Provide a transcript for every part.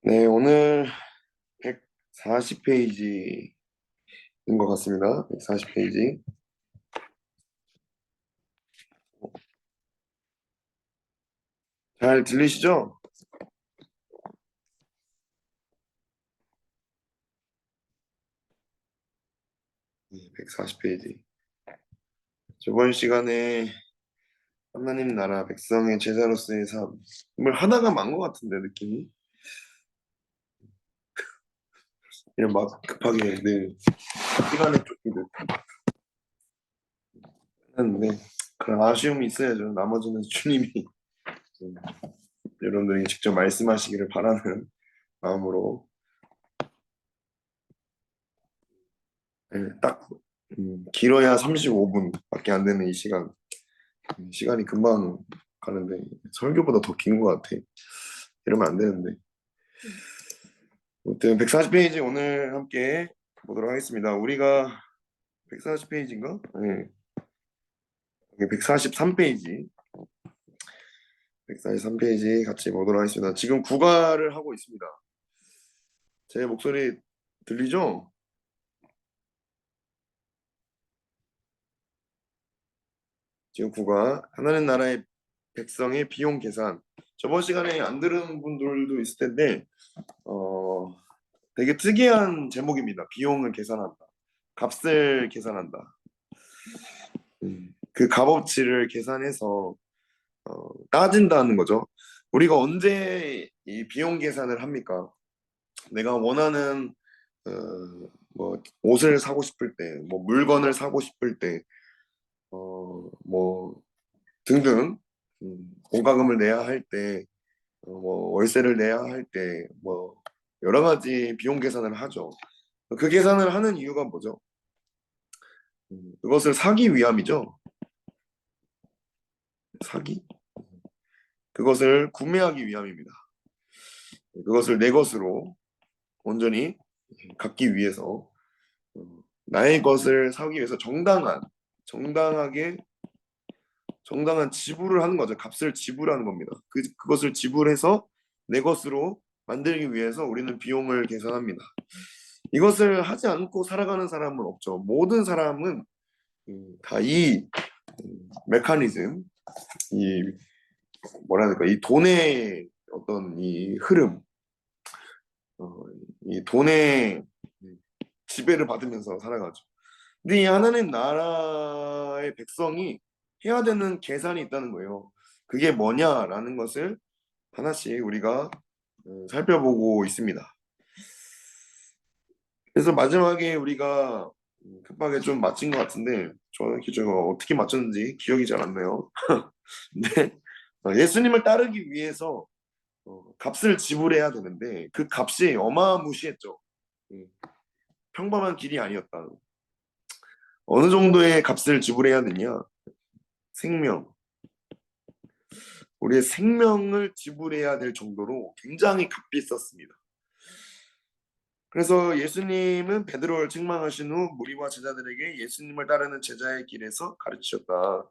네, 오늘 140페이지인 것 같습니다. 140페이지. 잘 들리시죠? 140페이지. 저번 시간에 하나님 나라 백성의 제자로서의 삶. 정말 하나가 많은 것 같은데, 느낌이. 이런 막 급하게 늘 시간에 쫓기듯 하는데, 그런 아쉬움이 있어야죠. 나머지는 주님이 좀 여러분들이 직접 말씀하시기를 바라는 마음으로. 네, 딱 길어야 35분밖에 안 되는 이 시간. 시간이 금방 가는데 설교보다 더 긴 것 같아. 이러면 안 되는데. 아무튼 140페이지 오늘 함께 보도록 하겠습니다. 우리가 140페이지인가? 네. 143페이지. 143페이지 같이 보도록 하겠습니다. 지금 국아를 하고 있습니다. 제 목소리 들리죠? 지금 국아 하나님 나라의 백성의 비용 계산. 저번 시간에 안 들은 분들도 있을 텐데 되게 특이한 제목입니다. 비용을 계산한다. 값을 계산한다. 그 값어치를 계산해서 따진다는 거죠. 우리가 언제 이 비용 계산을 합니까? 내가 원하는 어, 뭐 옷을 사고 싶을 때, 뭐 물건을 사고 싶을 때, 뭐 등등 공과금을 내야 할 때, 뭐 월세를 내야 할 때, 뭐 여러 가지 비용 계산을 하죠. 그 계산을 하는 이유가 뭐죠? 그것을 사기 위함이죠. 사기? 그것을 구매하기 위함입니다. 그것을 내 것으로 온전히 갖기 위해서 나의 것을 사기 위해서 정당하게 정당한 지불을 하는 거죠. 값을 지불하는 겁니다. 그것을 지불해서 내 것으로 만들기 위해서 우리는 비용을 계산합니다. 이것을 하지 않고 살아가는 사람은 없죠. 모든 사람은 다 이 메커니즘, 이 뭐라 해야 될까, 이 돈의 어떤 이 흐름, 이 돈의 지배를 받으면서 살아가죠. 근데 이 하나님 나라의 백성이 해야 되는 계산이 있다는 거예요. 그게 뭐냐라는 것을 하나씩 우리가 살펴보고 있습니다. 그래서 마지막에 우리가 급하게 좀 마친 것 같은데 제가 어떻게 맞췄는지 기억이 잘 안 나요. 근데 예수님을 따르기 위해서 값을 지불해야 되는데 그 값이 어마무시했죠. 음, 평범한 길이 아니었다. 어느 정도의 값을 지불해야 되냐? 생명. 우리의 생명을 지불해야 될 정도로 굉장히 값비쌌습니다. 그래서 예수님은 베드로를 책망하신 후 무리와 제자들에게 예수님을 따르는 제자의 길에서 가르치셨다.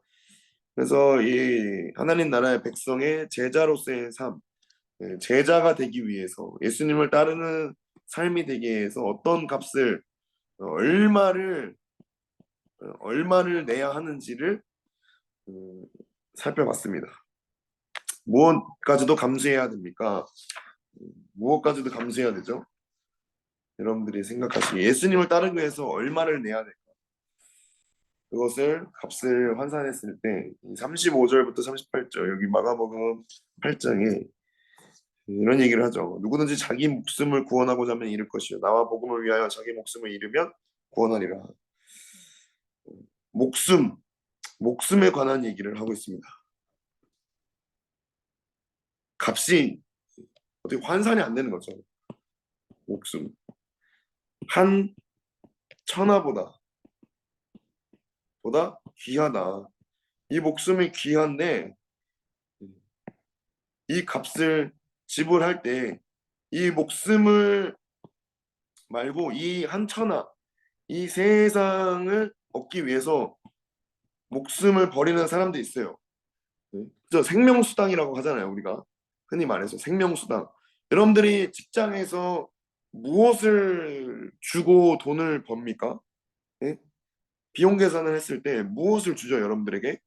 그래서 이 하나님 나라의 백성의 제자로서의 삶, 제자가 되기 위해서 예수님을 따르는 삶이 되기 위해서 어떤 값을 얼마를 얼마를 내야 하는지를 음, 살펴봤습니다. 무엇까지도 감수해야 됩니까? 무엇까지도 감수해야 되죠? 여러분들이 생각하시기에 예수님을 따르기 위해서 얼마를 내야 될까? 그것을 값을 환산했을 때 35절부터 38절 여기 마가복음 8장에 이런 얘기를 하죠. 누구든지 자기 목숨을 구원하고자 하면 잃을 것이요 나와 복음을 위하여 자기 목숨을 잃으면 구원하리라. 목숨, 목숨에 관한 얘기를 하고 있습니다. 값이 어떻게 환산이 안 되는 거죠. 목숨. 한 천하보다 귀하다. 이 목숨이 귀한데 이 값을 지불할 때 이 목숨을 말고 이 한 천하, 이 세상을 얻기 위해서 목숨을 버리는 사람도 있어요. 그죠? 생명수당이라고 하잖아요, 우리가. 흔히 말해서 생명수당. 여러분들이 직장에서 무엇을 주고 돈을 법니까? 예? 비용 계산을 했을 때 무엇을 주죠, 여러분들에게?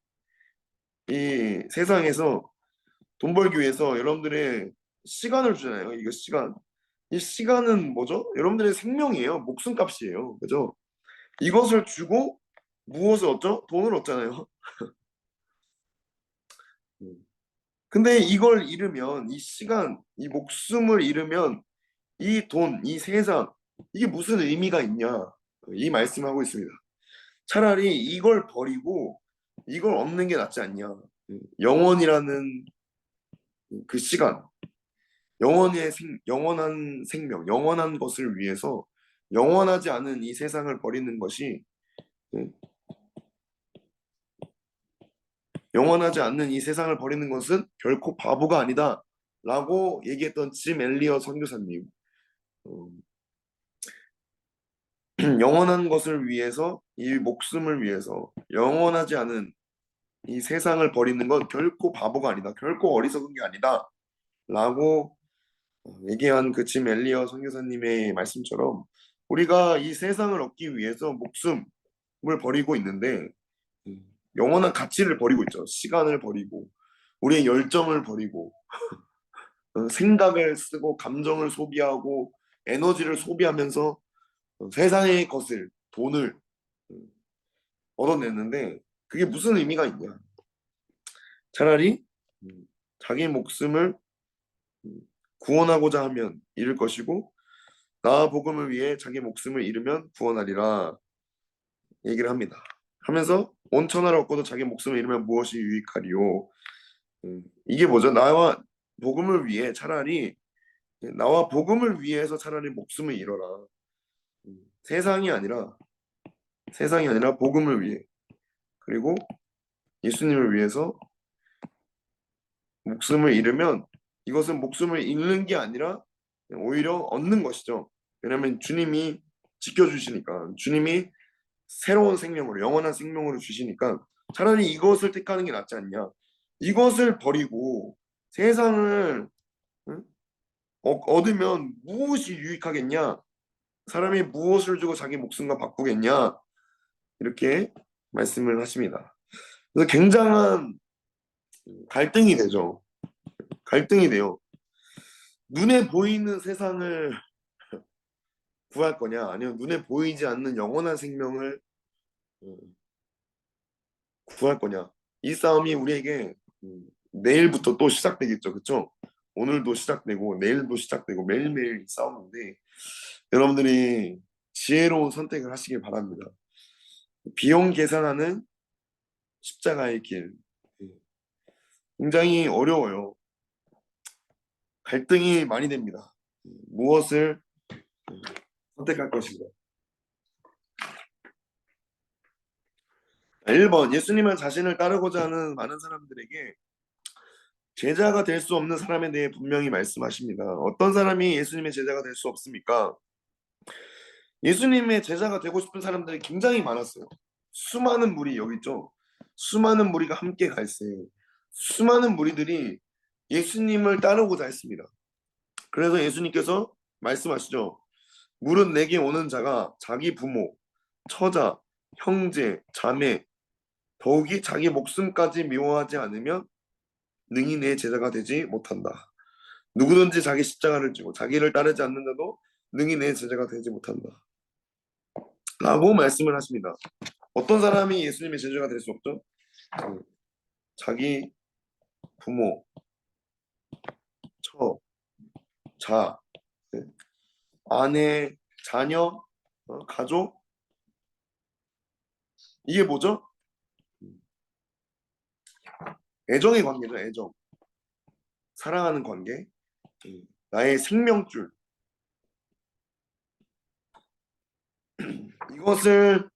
이 세상에서 돈 벌기 위해서 여러분들의 시간을 주잖아요. 이거 시간. 이 시간은 뭐죠? 여러분들의 생명이에요. 목숨값이에요. 그죠? 이것을 주고 무엇을 얻죠? 돈을 얻잖아요. 근데 이걸 잃으면, 이 시간, 이 목숨을 잃으면 이 돈, 이 세상, 이게 무슨 의미가 있냐? 이 말씀하고 있습니다. 차라리 이걸 버리고 이걸 얻는 게 낫지 않냐? 영원이라는 그 시간, 영원한 생명, 영원한 것을 위해서 영원하지 않은 이 세상을 버리는 것이, 영원하지 않는 이 세상을 버리는 것은 결코 바보가 아니다 라고 얘기했던 짐 엘리어 선교사님. 어, 영원한 것을 위해서, 이 목숨을 위해서 영원하지 않은 이 세상을 버리는 건 결코 바보가 아니다, 결코 어리석은 게 아니다 라고 얘기한 그 짐 엘리어 선교사님의 말씀처럼, 우리가 이 세상을 얻기 위해서 목숨을 버리고 있는데, 영원한 가치를 버리고 있죠. 시간을 버리고 우리의 열정을 버리고 생각을 쓰고 감정을 소비하고 에너지를 소비하면서 세상의 것을, 돈을 얻어내는데 그게 무슨 의미가 있냐? 차라리 자기 목숨을 구원하고자 하면 잃을 것이고 나 복음을 위해 자기 목숨을 잃으면 구원하리라 얘기를 합니다. 하면서 온 천하를 얻고도 자기 목숨을 잃으면 무엇이 유익하리요? 이게 뭐죠? 나와 복음을 위해 차라리, 나와 복음을 위해서 차라리 목숨을 잃어라. 세상이 아니라, 세상이 아니라 복음을 위해, 그리고 예수님을 위해서 목숨을 잃으면 이것은 목숨을 잃는 게 아니라 오히려 얻는 것이죠. 왜냐하면 주님이 지켜주시니까, 주님이 새로운 생명으로, 영원한 생명으로 주시니까 차라리 이것을 택하는 게 낫지 않냐. 이것을 버리고 세상을, 응? 얻으면 무엇이 유익하겠냐? 사람이 무엇을 주고 자기 목숨과 바꾸겠냐? 이렇게 말씀을 하십니다. 그래서 굉장한 갈등이 되죠. 갈등이 돼요. 눈에 보이는 세상을 구할 거냐, 아니면 눈에 보이지 않는 영원한 생명을 어, 구할 거냐. 이 싸움이 우리에게 내일부터 또 시작되겠죠. 그렇죠? 오늘도 시작되고 내일도 시작되고 매일매일 싸우는데 여러분들이 지혜로운 선택을 하시길 바랍니다. 비용 계산하는 십자가의 길, 굉장히 어려워요. 갈등이 많이 됩니다. 무엇을 선택할 것인가. 1번, 예수님은 자신을 따르고자 하는 많은 사람들에게 제자가 될 수 없는 사람에 대해 분명히 말씀하십니다. 어떤 사람이 예수님의 제자가 될 수 없습니까? 예수님의 제자가 되고 싶은 사람들이 굉장히 많았어요. 수많은 무리, 여기 있죠? 수많은 무리가 함께 갈세요. 수많은 무리들이 예수님을 따르고자 했습니다. 그래서 예수님께서 말씀하시죠. 물은 내게 오는 자가 자기 부모, 처자, 형제, 자매, 더욱이 자기 목숨까지 미워하지 않으면 능히 내 제자가 되지 못한다. 누구든지 자기 십자가를 지고 자기를 따르지 않는 자도 능히 내 제자가 되지 못한다. 라고 말씀을 하십니다. 어떤 사람이 예수님의 제자가 될 수 없죠? 자기 부모, 처, 자, 아내, 자녀, 가족, 이게 뭐죠? 애정의 관계죠. 애정, 사랑하는 관계, 나의 생명줄, 이것을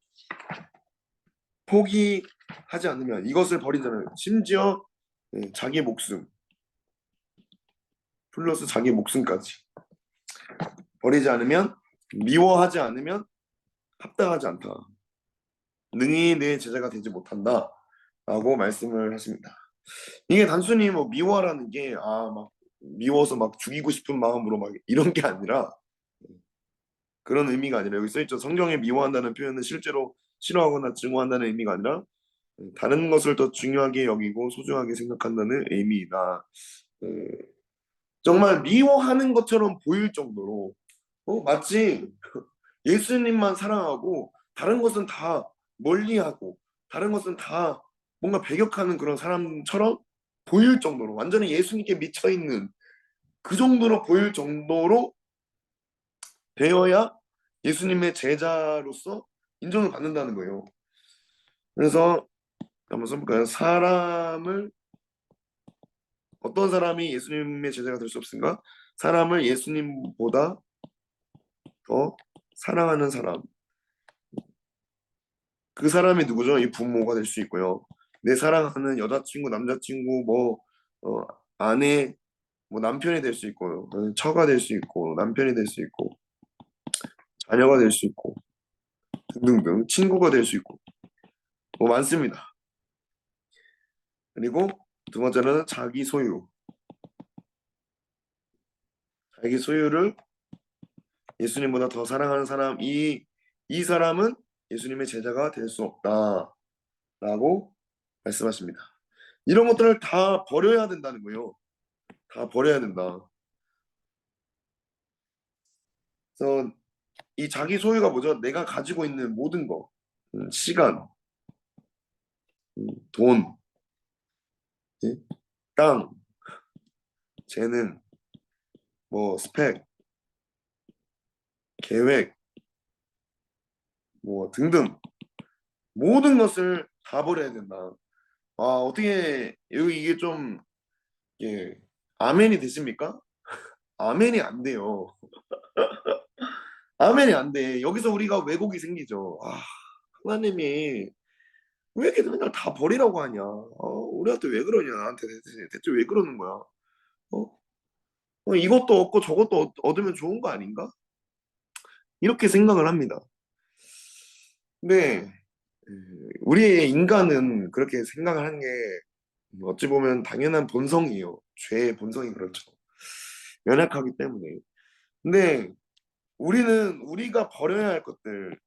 포기하지 않으면, 이것을 버리잖아요. 심지어 자기 목숨 플러스 자기 목숨까지 버리지 않으면, 미워하지 않으면 합당하지 않다. 능히 내 제자가 되지 못한다 라고 말씀을 하십니다. 이게 단순히 뭐 미워라는 게 막 미워서 막 죽이고 싶은 마음으로 막 이런 게 아니라 그런 의미가 아니라 여기 써 있죠. 성경에 미워한다는 표현은 실제로 싫어하거나 증오한다는 의미가 아니라 다른 것을 더 중요하게 여기고 소중하게 생각한다는 의미이다. 음, 정말 미워하는 것처럼 보일 정도로 마치 예수님만 사랑하고 다른 것은 다 멀리하고 다른 것은 다 뭔가 배격하는 그런 사람처럼 보일 정도로 완전히 예수님께 미쳐 있는 그 정도로 보일 정도로 되어야 예수님의 제자로서 인정을 받는다는 거예요. 그래서 한번 써볼까요? 어떤 사람이 예수님의 제자가 될 수 없습니까? 사람을 예수님보다 더 사랑하는 사람. 그 사람이 누구죠? 이 부모가 될 수 있고요. 내 사랑하는 여자친구, 남자친구, 아내, 남편이 될 수 있고요. 처가 될 수 있고, 남편이 될 수 있고, 자녀가 될 수 있고, 등등등, 친구가 될 수 있고, 많습니다. 그리고 두 번째는 자기 소유. 자기 소유를 예수님보다 더 사랑하는 사람, 이 사람은 예수님의 제자가 될 수 없다라고 말씀하십니다. 이런 것들을 다 버려야 된다는 거예요. 다 버려야 된다. 그래서 이 자기 소유가 뭐죠? 내가 가지고 있는 모든 거, 시간, 돈, 예? 땅, 재능, 스펙, 계획, 등등 모든 것을 다 버려야 된다. 어떻게 이게 좀 아멘이 되십니까? 아멘이 안 돼요. 아멘이 안 돼. 여기서 우리가 왜곡이 생기죠. 하나님이 왜 이렇게 맨날 다 버리라고 하냐? 우리한테 왜 그러냐? 나한테 대체 왜 그러는 거야? 어? 이것도 얻고 저것도 얻으면 좋은 거 아닌가? 이렇게 생각을 합니다. 근데 우리의 인간은 그렇게 생각을 하는 게 어찌 보면 당연한 본성이에요. 죄의 본성이 그렇죠. 연약하기 때문에. 근데 우리는 우리가 버려야 할 것들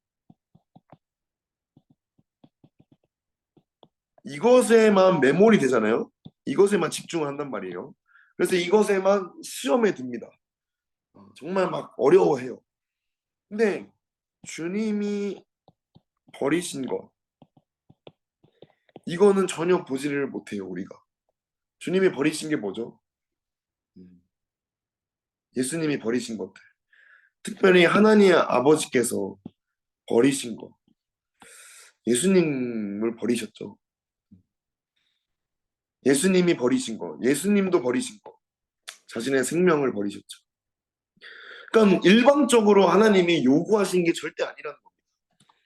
이것에만 메모리 되잖아요. 이것에만 집중을 한단 말이에요. 그래서 이것에만 시험에 듭니다. 정말 막 어려워해요. 근데 주님이 버리신 것 이거는 전혀 보지를 못해요. 우리가 주님이 버리신 게 뭐죠? 예수님이 버리신 것들 특별히 하나님 아버지께서 버리신 것 예수님을 버리셨죠. 예수님이 버리신 것 예수님도 버리신 것 자신의 생명을 버리셨죠. 그러니까 일방적으로 하나님이 요구하신 게 절대 아니라는 겁니다.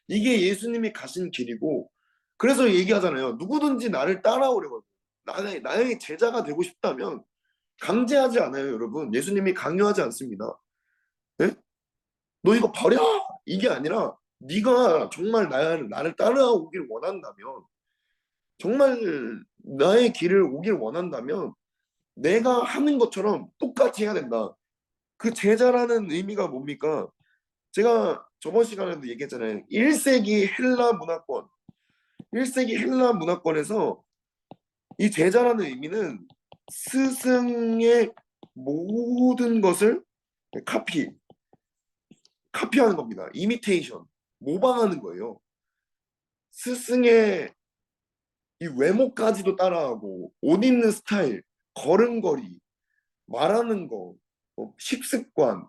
이게 예수님이 가신 길이고 그래서 얘기하잖아요. 누구든지 나를 따라오려고 나의 제자가 되고 싶다면 강제하지 않아요, 여러분. 예수님이 강요하지 않습니다. 네? 너 이거 버려! 이게 아니라 네가 정말 나를 따라오길 원한다면 정말 나의 길을 오길 원한다면 내가 하는 것처럼 똑같이 해야 된다. 그 제자라는 의미가 뭡니까? 제가 저번 시간에도 얘기했잖아요. 1세기 헬라 문화권 1세기 헬라 문화권에서 이 제자라는 의미는 스승의 모든 것을 카피, 카피하는 겁니다. 이미테이션, 모방하는 거예요. 스승의 이 외모까지도 따라하고 옷 입는 스타일, 걸음걸이, 말하는 거, 식습관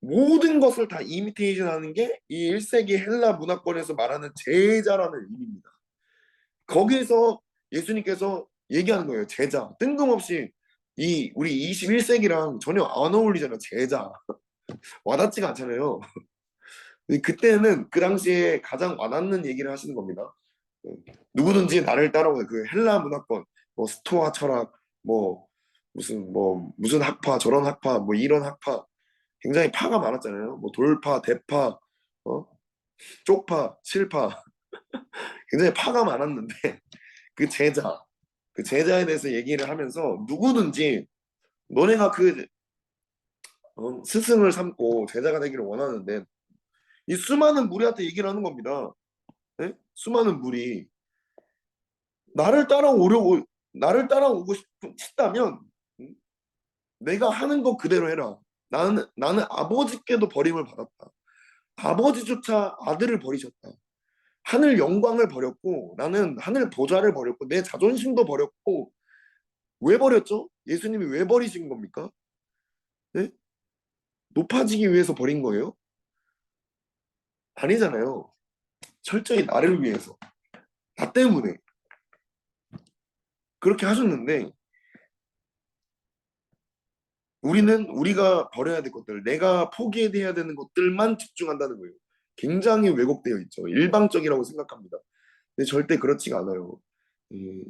모든 것을 다 이미테이션 하는 게 이 1세기 헬라 문화권에서 말하는 제자라는 의미입니다. 거기서 예수님께서 얘기하는 거예요. 제자. 뜬금없이 우리 21세기랑 전혀 안 어울리잖아요. 제자. 와닿지가 않잖아요. 그때는 그 당시에 가장 와닿는 얘기를 하시는 겁니다. 누구든지 나를 따라오는 그 헬라 문화권, 스토아 철학, 뭐 무슨 학파, 저런 학파, 이런 학파 굉장히 파가 많았잖아요. 돌파, 대파, 어? 쪽파, 실파 굉장히 파가 많았는데 그 제자에 대해서 얘기를 하면서 누구든지 너네가 그 스승을 삼고 제자가 되기를 원하는데 이 수많은 무리한테 얘기를 하는 겁니다. 예? 수많은 무리 나를 따라오려고 나를 따라오고 싶다면 음, 내가 하는 거 그대로 해라. 나는 아버지께도 버림을 받았다. 아버지조차 아들을 버리셨다. 하늘 영광을 버렸고 나는 하늘 보좌를 버렸고 내 자존심도 버렸고 왜 버렸죠? 예수님이 왜 버리신 겁니까? 네? 높아지기 위해서 버린 거예요? 아니잖아요. 철저히 나를 위해서 나 때문에 그렇게 하셨는데 우리는 우리가 버려야 될 것들, 내가 포기해야 되는 것들만 집중한다는 거예요. 굉장히 왜곡되어 있죠. 일방적이라고 생각합니다. 근데 절대 그렇지가 않아요.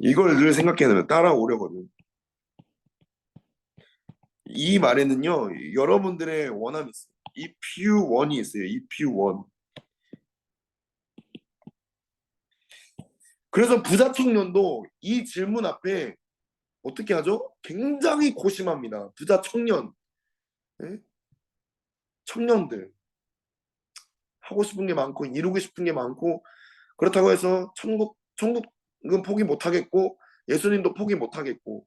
이걸 늘 생각해내면 따라오려거든. 이 말에는요, 여러분들의 원함이 있어요. If you want이 있어요. If you want. 그래서 부자 청년도 이 질문 앞에 어떻게 하죠? 굉장히 고심합니다. 부자 청년, 예? 청년들 하고 싶은 게 많고 이루고 싶은 게 많고 그렇다고 해서 천국은 포기 못 하겠고 예수님도 포기 못 하겠고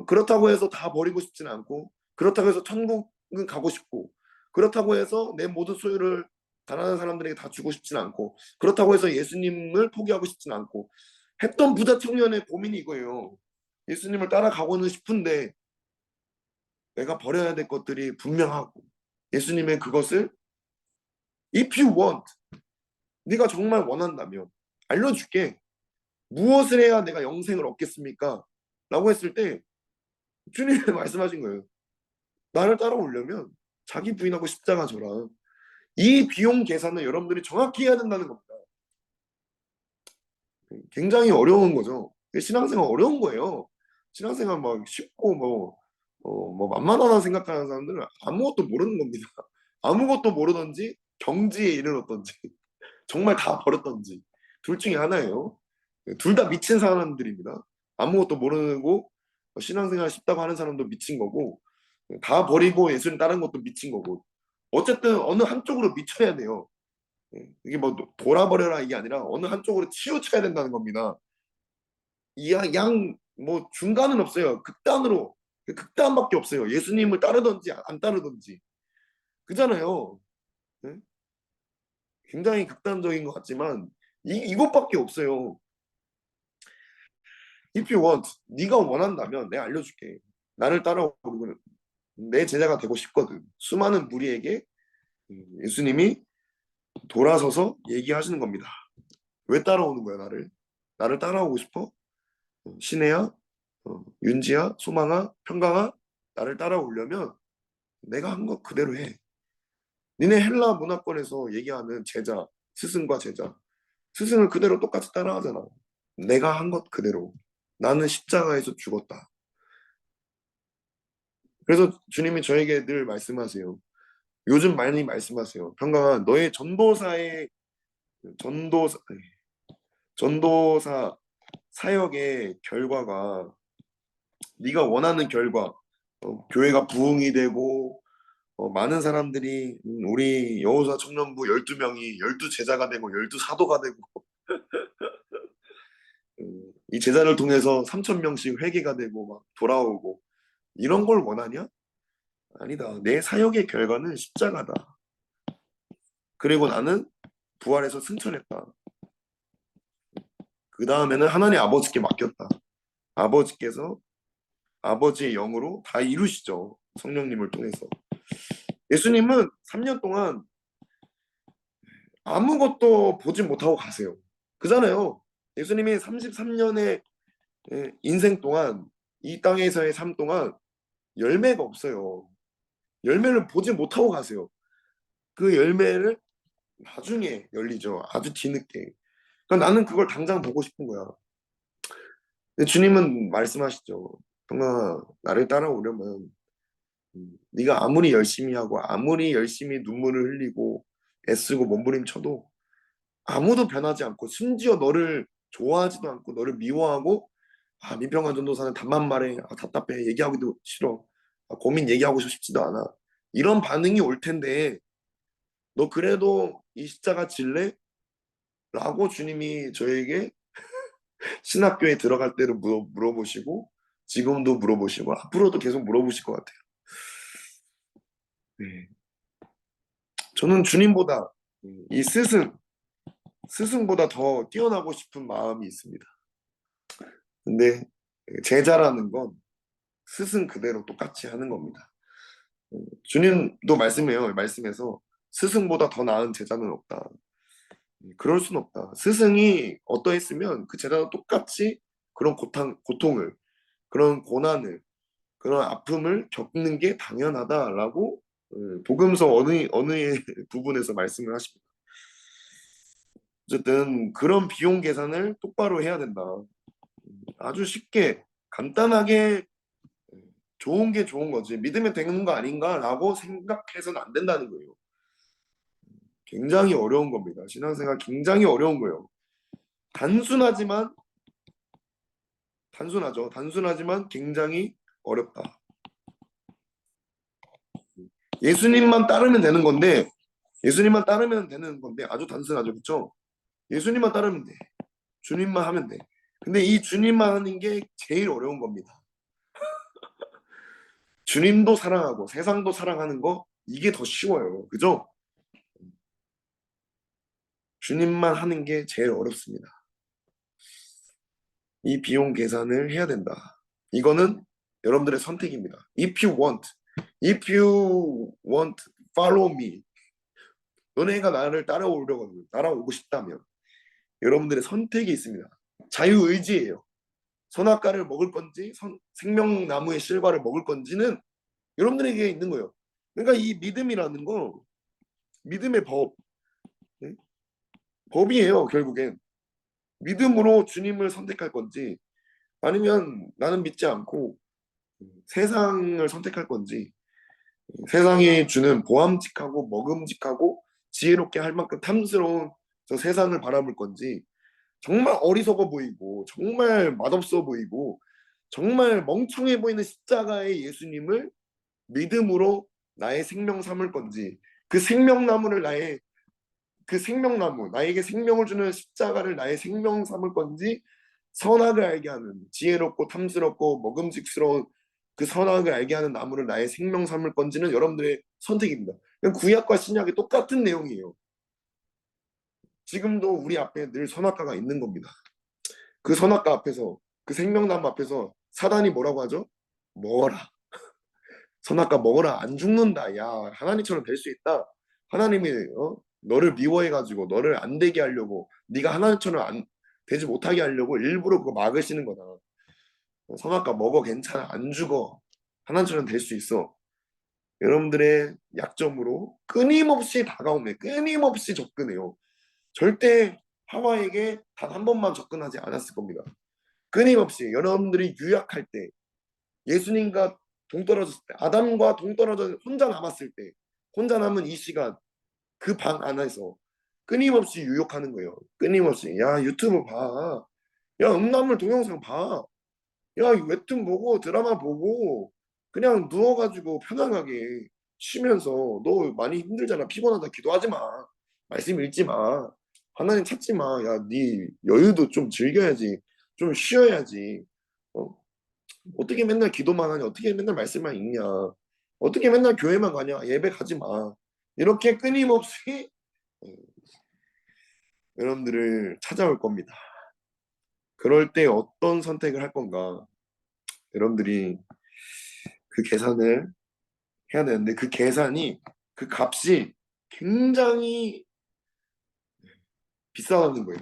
그렇다고 해서 다 버리고 싶지는 않고 그렇다고 해서 천국은 가고 싶고 그렇다고 해서 내 모든 소유를 가난한 사람들에게 다 주고 싶지는 않고 그렇다고 해서 예수님을 포기하고 싶지는 않고 했던 부자 청년의 고민이 이거예요. 예수님을 따라가고는 싶은데 내가 버려야 될 것들이 분명하고 예수님의 그것을 if you want 네가 정말 원한다면 알려줄게. 무엇을 해야 내가 영생을 얻겠습니까? 라고 했을 때 주님이 말씀하신 거예요. 나를 따라오려면 자기 부인하고 십자가 져라. 이 비용 계산을 여러분들이 정확히 해야 된다는 겁니다. 굉장히 어려운 거죠. 신앙생활 어려운 거예요. 신앙생활 막 쉽고 뭐 만만하다 생각하는 사람들은 아무것도 모르는 겁니다. 아무것도 모르던지 경지에 이르렀던지 정말 다 버렸던지 둘 중에 하나예요. 둘 다 미친 사람들입니다. 아무것도 모르고 신앙생활 쉽다고 하는 사람도 미친 거고 다 버리고 예수님 따르는 것도 미친 거고 어쨌든 어느 한쪽으로 미쳐야 돼요. 이게 뭐 돌아버려라 이게 아니라 어느 한쪽으로 치우쳐야 된다는 겁니다. 뭐 중간은 없어요. 극단으로 극단밖에 없어요. 예수님을 따르든지 안 따르든지 그잖아요. 네? 굉장히 극단적인 것 같지만 이것밖에 없어요. If you want, 네가 원한다면 내가 알려줄게. 나를 따라오고 내 제자가 되고 싶거든. 수많은 무리에게 예수님이 돌아서서 얘기하시는 겁니다. 왜 따라오는 거야 나를? 나를 따라오고 싶어? 신혜야, 윤지야, 소망아, 평강아, 나를 따라오려면 내가 한 것 그대로 해. 니네 헬라 문화권에서 얘기하는 제자, 스승과 제자, 스승을 그대로 똑같이 따라하잖아. 내가 한 것 그대로. 나는 십자가에서 죽었다. 그래서 주님이 저에게 늘 말씀하세요. 요즘 많이 말씀하세요. 평강아, 너의 전도사, 전도사 사역의 결과가 네가 원하는 결과, 교회가 부흥이 되고 많은 사람들이 우리 여호사 청년부 12명이 12제자가 되고 12사도가 되고 이 제자를 통해서 3,000명씩 회개가 되고 막 돌아오고 이런 걸 원하냐? 아니다. 내 사역의 결과는 십자가다. 그리고 나는 부활해서 승천했다. 그 다음에는 하나님 아버지께 맡겼다. 아버지께서 아버지의 영으로 다 이루시죠. 성령님을 통해서. 예수님은 3년 동안 아무것도 보지 못하고 가세요. 그잖아요. 예수님이 33년의 인생 동안 이 땅에서의 삶 동안 열매가 없어요. 열매를 보지 못하고 가세요. 그 열매를 나중에 열리죠. 아주 뒤늦게. 그러니까 나는 그걸 당장 보고 싶은 거야. 근데 주님은 말씀하시죠. 형아, 나를 따라오려면 네가 아무리 열심히 하고 아무리 열심히 눈물을 흘리고 애쓰고 몸부림쳐도 아무도 변하지 않고 심지어 너를 좋아하지도 않고 너를 미워하고 민평한 전도사는 답만 말해. 답답해. 얘기하기도 싫어. 고민 얘기하고 싶지도 않아. 이런 반응이 올 텐데 너 그래도 이 십자가 질래? 라고 주님이 저에게 신학교에 들어갈 때를 물어보시고 지금도 물어보시고 앞으로도 계속 물어보실 것 같아요. 네. 저는 주님보다 이 스승보다 더 뛰어나고 싶은 마음이 있습니다. 근데 제자라는 건 스승 그대로 똑같이 하는 겁니다. 주님도 말씀해요. 말씀에서 스승보다 더 나은 제자는 없다. 그럴 순 없다. 스승이 어떠했으면 그 제자도 똑같이 그런 고통을, 그런 고난을, 그런 아픔을 겪는 게 당연하다라고 복음서 어느 부분에서 말씀을 하십니다. 어쨌든 그런 비용 계산을 똑바로 해야 된다. 아주 쉽게 간단하게 좋은 게 좋은 거지 믿으면 되는 거 아닌가라고 생각해서는 안 된다는 거예요. 굉장히 어려운 겁니다. 신앙생활 굉장히 어려운 거예요. 단순하지만 단순하죠. 단순하지만 굉장히 어렵다. 예수님만 따르면 되는 건데 예수님만 따르면 되는 건데 아주 단순하죠. 그렇죠? 예수님만 따르면 돼. 주님만 하면 돼. 근데 이 주님만 하는 게 제일 어려운 겁니다. 주님도 사랑하고 세상도 사랑하는 거 이게 더 쉬워요. 그죠? 주님만 하는 게 제일 어렵습니다. 이 비용 계산을 해야 된다. 이거는 여러분들의 선택입니다. If you want, follow me. 너네가 나를 따라오고 싶다면 여러분들의 선택이 있습니다. 자유의지예요. 선악과를 먹을 건지 생명나무의 실과를 먹을 건지는 여러분들에게 있는 거예요. 그러니까 이 믿음이라는 거 믿음의 네? 법이에요. 결국엔 믿음으로 주님을 선택할 건지 아니면 나는 믿지 않고 세상을 선택할 건지 세상이 주는 보암직하고 먹음직하고 지혜롭게 할 만큼 탐스러운 저 세상을 바라볼 건지 정말 어리석어 보이고 정말 맛없어 보이고 정말 멍청해 보이는 십자가의 예수님을 믿음으로 나의 생명 삼을 건지 그 생명나무를 그 생명나무 나에게 생명을 주는 십자가를 나의 생명 삼을 건지 선악을 알게 하는 지혜롭고 탐스럽고 먹음직스러운 그 선악을 알게 하는 나무를 나의 생명 삼을 건지는 여러분들의 선택입니다. 구약과 신약이 똑같은 내용이에요. 지금도 우리 앞에 늘 선악과가 있는 겁니다. 그 선악과 앞에서 그 생명나무 앞에서 사단이 뭐라고 하죠? 먹어라. 선악과 먹어라. 안 죽는다. 야 하나님처럼 될 수 있다. 하나님이 너를 미워해가지고 너를 안 되게 하려고 네가 하나님처럼 안 되지 못하게 하려고 일부러 그거 막으시는 거다. 선악과 먹어 괜찮아. 안 죽어. 하나님처럼 될 수 있어. 여러분들의 약점으로 끊임없이 다가오네. 끊임없이 접근해요. 절대 하와에게 단 한 번만 접근하지 않았을 겁니다. 끊임없이 여러분들이 유약할 때 예수님과 동떨어졌을 때 아담과 동떨어져 혼자 남았을 때 혼자 남은 이 시간 그 방 안에서 끊임없이 유혹하는 거예요. 끊임없이 야 유튜브 봐. 야 음란물 동영상 봐. 야 웹툰 보고 드라마 보고 그냥 누워가지고 편안하게 쉬면서 너 많이 힘들잖아. 피곤하다. 기도하지 마. 말씀 읽지 마. 하나님 찾지 마. 야 네 여유도 좀 즐겨야지. 좀 쉬어야지. 어? 어떻게 맨날 기도만 하냐? 어떻게 맨날 말씀만 읽냐? 어떻게 맨날 교회만 가냐? 예배 가지 마. 이렇게 끊임없이 여러분들을 찾아올 겁니다. 그럴 때 어떤 선택을 할 건가? 여러분들이 그 계산을 해야 되는데 그 계산이 그 값이 굉장히 비싸다는 거예요.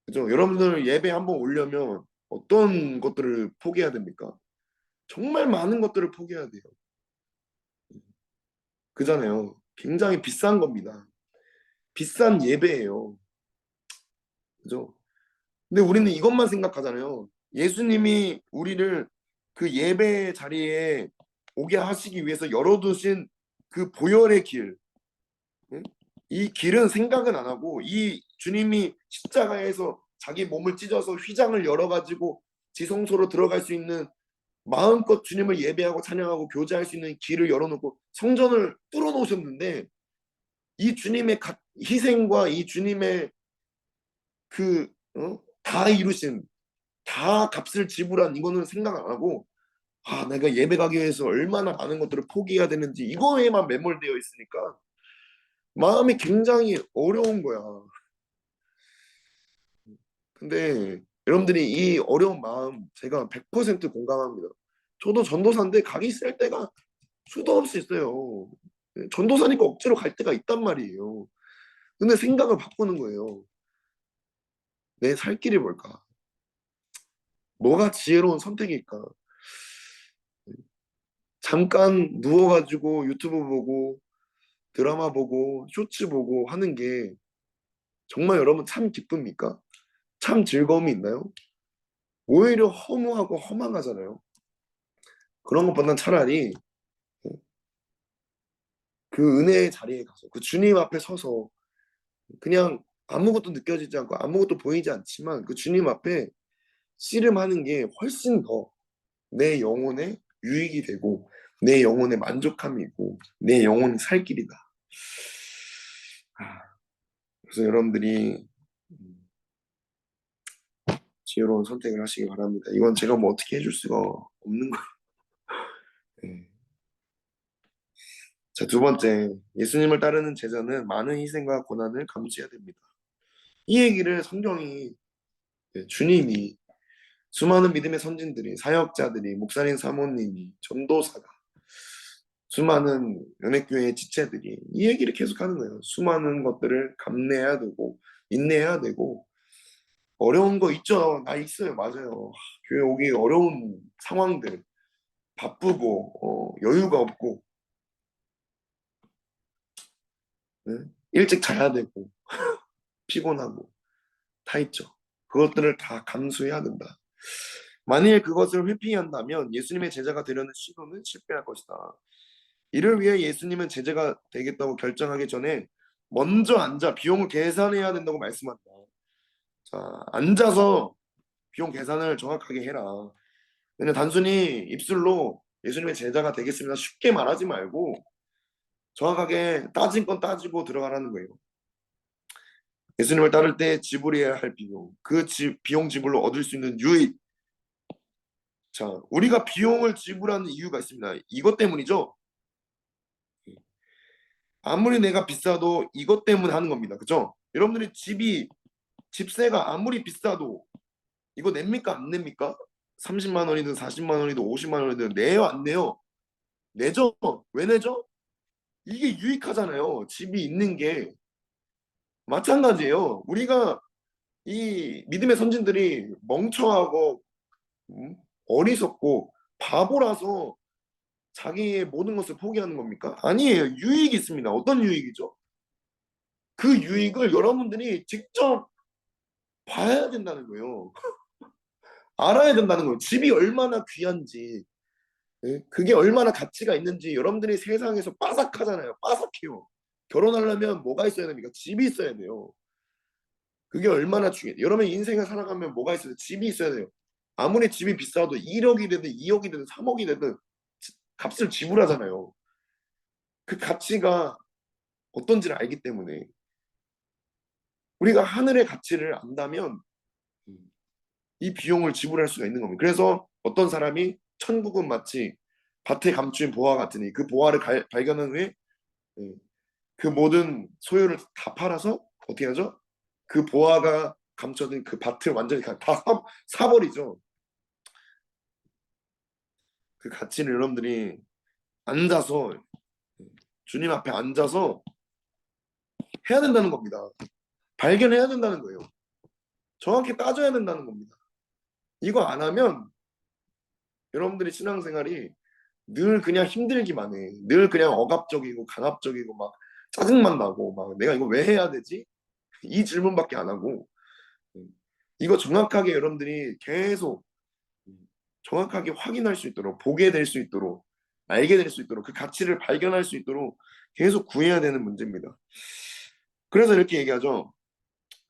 그죠? 여러분들 예배 한번 오려면 어떤 것들을 포기해야 됩니까? 정말 많은 것들을 포기해야 돼요. 그잖아요. 굉장히 비싼 겁니다. 비싼 예배예요. 그죠? 근데 우리는 이것만 생각하잖아요. 예수님이 우리를 그 예배 자리에 오게 하시기 위해서 열어두신 그 보혈의 길, 응? 이 길은 생각은 안 하고 이 주님이 십자가에서 자기 몸을 찢어서 휘장을 열어가지고 지성소로 들어갈 수 있는 마음껏 주님을 예배하고 찬양하고 교제할 수 있는 길을 열어놓고 성전을 뚫어 놓으셨는데 이 주님의 희생과 이 주님의 다 이루신 다 값을 지불한 이거는 생각 안 하고 내가 예배 가기 위해서 얼마나 많은 것들을 포기해야 되는지 이거에만 매몰되어 있으니까 마음이 굉장히 어려운 거야. 근데 여러분들이 이 어려운 마음 제가 100% 공감합니다. 저도 전도사인데 가기 싫을 때가 수도 없이 있어요. 전도사니까 억지로 갈 때가 있단 말이에요. 근데 생각을 바꾸는 거예요. 내 살 길이 뭘까? 뭐가 지혜로운 선택일까? 잠깐 누워가지고 유튜브 보고 드라마 보고 쇼츠 보고 하는 게 정말 여러분 참 기쁩니까? 참 즐거움이 있나요? 오히려 허무하고 허망하잖아요. 그런 것보다는 차라리 그 은혜의 자리에 가서 그 주님 앞에 서서 그냥 아무것도 느껴지지 않고 아무것도 보이지 않지만 그 주님 앞에 씨름하는 게 훨씬 더 내 영혼에 유익이 되고 내 영혼에 만족함이 있고 내 영혼이 살 길이다. 그래서 여러분들이 지혜로운 선택을 하시기 바랍니다. 이건 제가 뭐 어떻게 해줄 수가 없는 거예요. 네. 자, 두 번째, 예수님을 따르는 제자는 많은 희생과 고난을 감수해야 됩니다. 이 얘기를 성경이 주님이 수많은 믿음의 선진들이 사역자들이 목사님 사모님이 전도사가 수많은 연합교회의 지체들이 이 얘기를 계속 하는 거예요. 수많은 것들을 감내해야 되고 인내해야 되고 어려운 거 있죠. 나 있어요. 맞아요. 교회 오기 어려운 상황들 바쁘고 여유가 없고 네? 일찍 자야 되고 피곤하고 다 있죠. 그것들을 다 감수해야 된다. 만일 그것을 회피한다면 예수님의 제자가 되려는 시도는 실패할 것이다. 이를 위해 예수님은 제자가 되겠다고 결정하기 전에 먼저 앉아 비용을 계산해야 된다고 말씀한다. 자, 앉아서 비용 계산을 정확하게 해라. 그냥 단순히 입술로 예수님의 제자가 되겠습니다. 쉽게 말하지 말고 정확하게 따진 건 따지고 들어가라는 거예요. 예수님을 따를 때 지불해야 할 비용, 그 비용 지불로 얻을 수 있는 유익. 자, 우리가 비용을 지불하는 이유가 있습니다. 이것 때문이죠. 아무리 내가 비싸도 이것 때문에 하는 겁니다. 그죠? 여러분들이 집세가 아무리 비싸도 이거 냅니까? 안 냅니까? 30만 원이든 40만 원이든 50만 원이든 내요? 안 내요? 내죠? 왜 내죠? 이게 유익하잖아요. 집이 있는 게 마찬가지예요. 우리가 이 믿음의 선진들이 멍청하고 어리석고 바보라서 자기의 모든 것을 포기하는 겁니까? 아니에요. 유익이 있습니다. 어떤 유익이죠? 그 유익을 여러분들이 직접 봐야 된다는 거예요. 알아야 된다는 거예요. 집이 얼마나 귀한지, 예? 그게 얼마나 가치가 있는지 여러분들이 세상에서 빠삭하잖아요. 빠삭해요. 결혼하려면 뭐가 있어야 됩니까? 집이 있어야 돼요. 그게 얼마나 중요해요. 여러분 인생을 살아가면 뭐가 있어야 돼요? 집이 있어야 돼요. 아무리 집이 비싸도 1억이 되든 2억이 되든 3억이 되든 값을 지불하잖아요. 그 가치가 어떤지를 알기 때문에 우리가 하늘의 가치를 안다면 이 비용을 지불할 수가 있는 겁니다. 그래서 어떤 사람이 천국은 마치 밭에 감추인 보화 같으니 그 보화를 발견한 후에 그 모든 소유를 다 팔아서 어떻게 하죠? 그 보화가 감춰진 그 밭을 완전히 다 사버리죠. 그 가치를 여러분들이 앉아서 주님 앞에 앉아서 해야 된다는 겁니다. 발견해야 된다는 거예요. 정확히 따져야 된다는 겁니다. 이거 안 하면 여러분들이 신앙생활이 늘 그냥 힘들기만 해. 늘 그냥 억압적이고 강압적이고 막 짜증만 나고 막 내가 이거 왜 해야 되지? 이 질문밖에 안 하고 이거 정확하게 여러분들이 계속 정확하게 확인할 수 있도록 보게 될 수 있도록 알게 될 수 있도록 그 가치를 발견할 수 있도록 계속 구해야 되는 문제입니다. 그래서 이렇게 얘기하죠.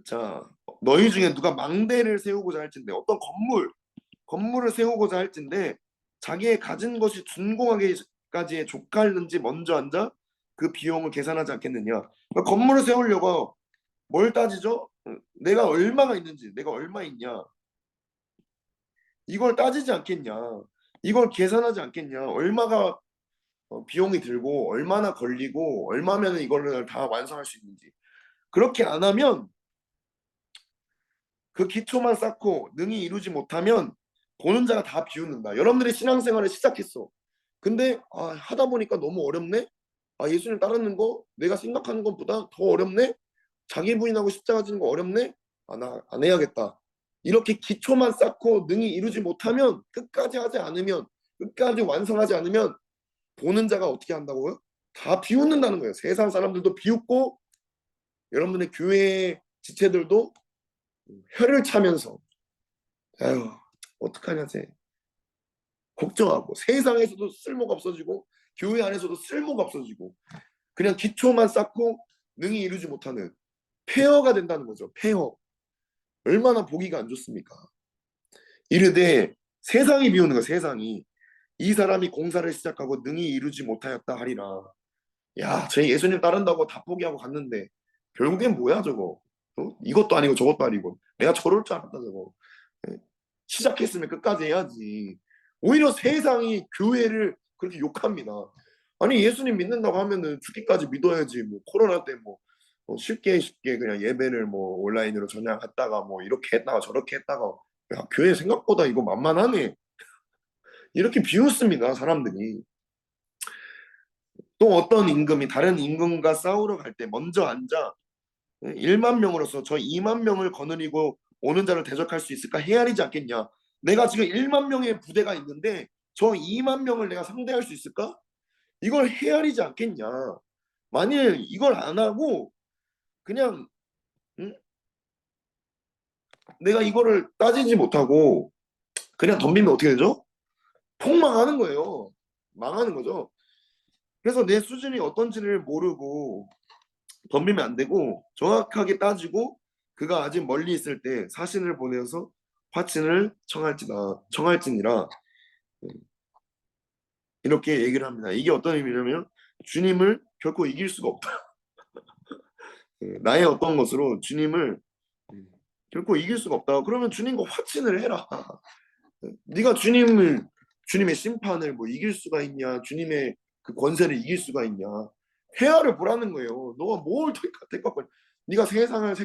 자, 너희 중에 누가 망대를 세우고자 할진대 어떤 건물 건물을 세우고자 할진데 자기의 가진 것이 준공하기까지의 족할는지 먼저 앉아 그 비용을 계산하지 않겠느냐. 그러니까 건물을 세우려고 뭘 따지죠? 내가 얼마가 있는지, 내가 얼마 있냐, 이걸 따지지 않겠냐, 이걸 계산하지 않겠냐, 얼마가 비용이 들고 얼마나 걸리고 얼마면 이거를 다 완성할 수 있는지. 그렇게 안 하면, 그 기초만 쌓고 능히 이루지 못하면 보는 자가 다 비웃는다. 여러분들이 신앙생활을 시작했어. 근데 하다 보니까 너무 어렵네. 예수님 따르는 거 내가 생각하는 것보다 더 어렵네. 자기 부인하고 십자가 지는 거 어렵네. 나 안 해야겠다. 이렇게 기초만 쌓고 능히 이루지 못하면, 끝까지 하지 않으면, 끝까지 완성하지 않으면 보는 자가 어떻게 한다고요? 다 비웃는다는 거예요. 세상 사람들도 비웃고 여러분의 교회 지체들도 혀를 차면서 아유 어떡하냐 쟤 걱정하고, 세상에서도 쓸모가 없어지고 교회 안에서도 쓸모가 없어지고 그냥 기초만 쌓고 능히 이루지 못하는 폐허가 된다는 거죠. 폐허. 얼마나 보기가 안 좋습니까? 이르되 세상이 비우는 거, 세상이 이 사람이 공사를 시작하고 능히 이루지 못하였다 하리라. 야, 쟤 예수님 따른다고 다 포기하고 갔는데 결국엔 뭐야 저거? 이것도 아니고 저것도 아니고 내가 저럴 줄 알았다 저거. 예? 시작했으면 끝까지 해야지. 오히려 세상이 교회를 그렇게 욕합니다. 아니 예수님 믿는다고 하면은 죽기까지 믿어야지. 뭐 코로나 때 뭐 쉽게 쉽게 그냥 예배를 뭐 온라인으로 전향했다가 뭐 이렇게 했다가 저렇게 했다가, 야, 교회 생각보다 이거 만만하네. 이렇게 비웃습니다 사람들이. 또 어떤 임금이 다른 임금과 싸우러 갈 때 먼저 앉아 1만 명으로서 저 2만 명을 거느리고 오는 자를 대적할 수 있을까 헤아리지 않겠냐. 내가 지금 1만 명의 부대가 있는데 저 2만 명을 내가 상대할 수 있을까? 이걸 헤아리지 않겠냐. 만일 이걸 안 하고 그냥 응? 내가 이거를 따지지 못하고 그냥 덤비면 어떻게 되죠? 폭망하는 거예요. 망하는 거죠. 그래서 내 수준이 어떤지를 모르고 덤비면 안 되고 정확하게 따지고 그가 아직 멀리 있을 때 사신을 보내어서 화친을 청할지니라. 이렇게 얘기를 합니다. 이게 어떤 의미냐면 주님을 결코 이길 수가 없다. 나의 어떤 것으로 주님을 결코 이길 수가 없다. 그러면 주님과 화친을 해라. 네가 주님의 심판을 뭐 이길 수가 있냐? 주님의 그 권세를 이길 수가 있냐? 회화를 보라는 거예요. 너가 뭘 택할. 네가 세상을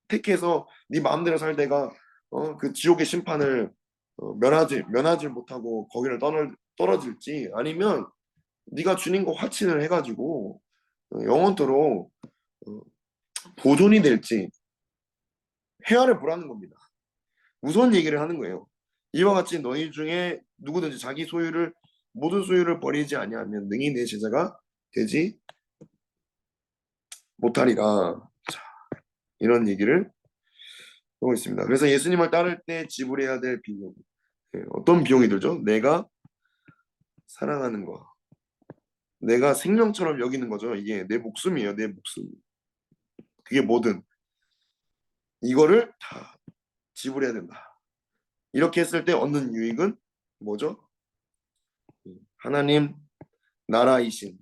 택해서 네 마음대로 살다가 그 지옥의 심판을 면하지 못하고 거기를 떨어질지, 아니면 네가 주님과 화친을 해가지고 영원토록 어, 보존이 될지 회화를 보라는 겁니다. 우선 얘기를 하는 거예요. 이와 같이 너희 중에 누구든지 자기 소유를 모든 소유를 버리지 아니하면 능히 내 제자가 되지 못하리라. 자, 이런 얘기를 하고 있습니다. 그래서 예수님을 따를 때 지불해야 될 비용, 어떤 비용이 들죠? 내가 사랑하는 거, 내가 생명처럼 여기는 거죠. 이게 내 목숨이에요. 내 목숨. 그게 뭐든 이거를 다 지불해야 된다. 이렇게 했을 때 얻는 유익은 뭐죠? 하나님 나라이신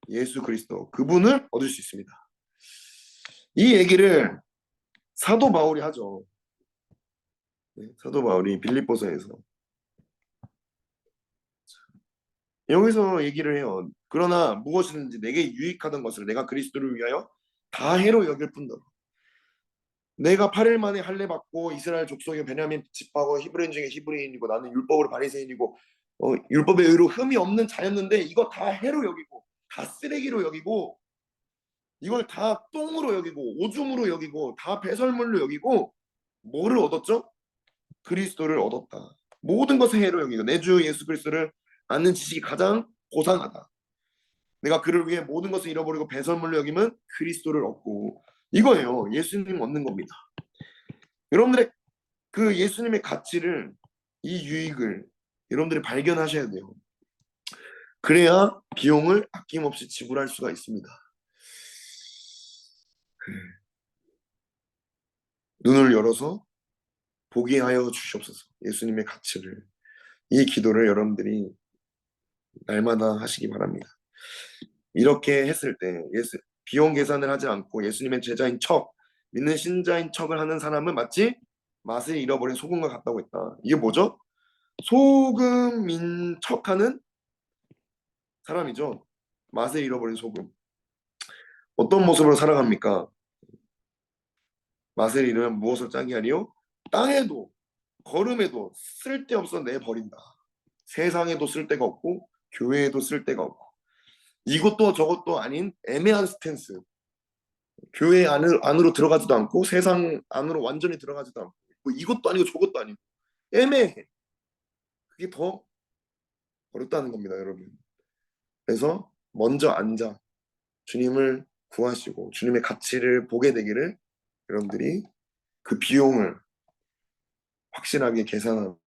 예수 그리스도, 그분을 얻을 수 있습니다. 이 얘기를 사도 바울이 하죠. 사도 바울이 빌립보서에서 여기서 얘기를 해요. 그러나 무엇이든지 내게 유익하던 것을 내가 그리스도를 위하여 다 해로 여길 뿐더러 내가 8일 만에 할례 받고 이스라엘 족속의 베냐민 집하고 히브리인 중에 히브리인이고 나는 율법으로 바리새인이고 율법의 의로 흠이 없는 자였는데 이거 다 해로 여기고 다 쓰레기로 여기고 이걸 다 똥으로 여기고 오줌으로 여기고 다 배설물로 여기고 뭐를 얻었죠? 그리스도를 얻었다. 모든 것을 해로 여기고 내 주 예수 그리스도를 아는 지식이 가장 고상하다. 내가 그를 위해 모든 것을 잃어버리고 배설물로 여기면 그리스도를 얻고, 이거예요. 예수님 얻는 겁니다. 여러분들의 그 예수님의 가치를, 이 유익을 여러분들이 발견하셔야 돼요. 그래야 비용을 아낌없이 지불할 수가 있습니다. 눈을 열어서 보게 하여 주시옵소서. 예수님의 가치를, 이 기도를 여러분들이 날마다 하시기 바랍니다. 이렇게 했을 때 비용 계산을 하지 않고 예수님의 제자인 척, 믿는 신자인 척을 하는 사람은 마치 맛을 잃어버린 소금과 같다고 했다. 이게 뭐죠? 소금인 척하는 사람이죠. 맛을 잃어버린 소금. 어떤 모습으로 살아갑니까? 맛을 잃으면 무엇을 짜게 하리요? 땅에도 걸음에도 쓸데없어 내버린다. 세상에도 쓸데가 없고 교회에도 쓸데가 없고 이것도 저것도 아닌 애매한 스탠스. 교회 안으로 들어가지도 않고 세상 안으로 완전히 들어가지도 않고 뭐 이것도 아니고 저것도 아니고 애매해. 그게 더 어렵다는 겁니다, 여러분. 그래서 먼저 앉아 주님을 구하시고 주님의 가치를 보게 되기를 여러분들이 그 비용을 확실하게 계산하고